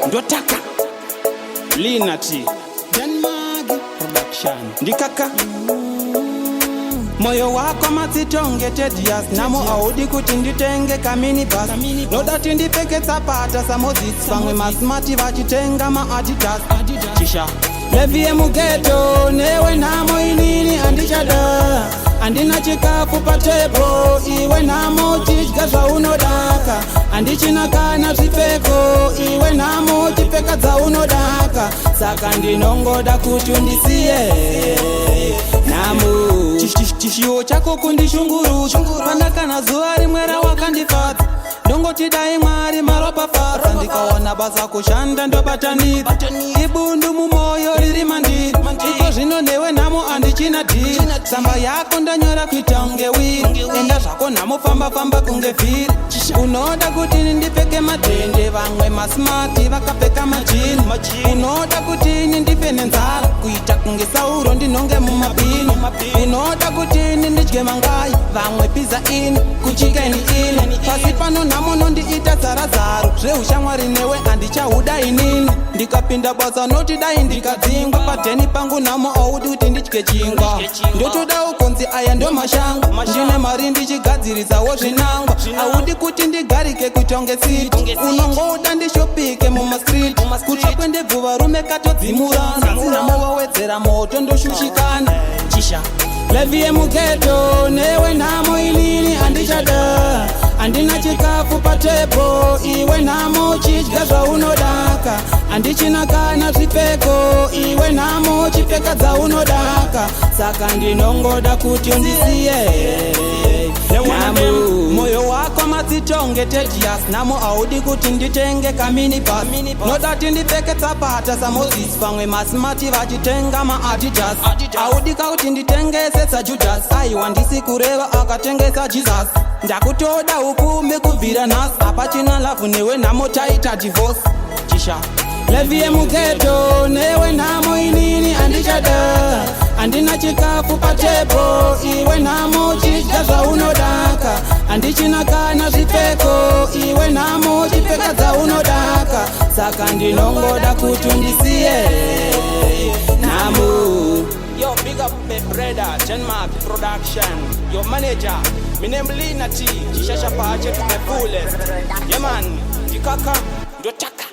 Ndotaka Linati Denmark Production Ndikaka Moyo wako mazitongeted yes Namo audi kuti nditenge kamini bus Nodati ndipeke sapata samozits Pamwe masmati vachitenga ma-adidas Chisha Levie mugeto newe namo inini andichada Andina chikafu patebo iwe namo chidya zvaunodaka Andichinakana zvipfeko iwe namo chipfeka dzaunodaka Saka ndinongoda kuti undisiye namo Chishiwo chako kundishungurudza Pandakana zuva rimwe rawakandifadza Ndongoti dai Mwari maropafadza Ndikaona basa kushanda ndobatanidza Ibundu mumoyo riri mandiri Iko zvino newe namo andichina dhiri Tsamba yako ndanyora kuita unge wiri Enda zvako namo famba kunge vhiri Unoda kuti ndipfeke madhende Vamwe masmati vakapfeka majini Unoda kuti ndife nenzara Kuita kunge Sauro ndinonge mumabini Unoda kuti ndidye mangai Vamwe pizza in kuchikeni in Pasi pano namo nondiita zarazaro Zveushamwari newe andichahuda inini Ndikapinda basa noti dai ndikadzingwa Pateni pangu namo audi kuti ndidye chingwa Ndotoda ukonzi aya ndo mashango Ndine mari ndichigadzirisawo zvinangwa Audi kuti ndigarike kutonge city Unongoda ndishopike mumastreet Kutwa kwendebvu varume katodzimurana Namo wawedzera moto ndoshushikana Chisha Levie mugeto newe namo inini andichada Andina chikafu patebo iwe namo chidya zvaunodaka Andichinakana zvipfeko iwe namo chipfeka dzaunodaka Saka ndinongoda kuti undisiye namo Moyo wako mazitongeted yes Namo audi kuti nditenge kamini bus Nodati ndipfeke sapata samozits Pamwe masmati vachitenga ma-adidas Audi kauti nditengese saJudas Aiwa ndisi kureva akatengesa Jesus Ndakutoda ukume kubvira nhasi Apachina lavu newe namo taita divorce Chisha Levie mugeto newe namo inini andichada Andina chikafu patebo iwe namo chidya zvaunodaka Andichinakana zvipfeko iwe namo chipfeka dzaunodaka Saka ndinongoda kuti undisiye namo Yo, big up my brother, Denmark Production. Your manager, my name Linati. Chishasha pache to the fullest. Yeah man, Ndikaka, Ndotaka.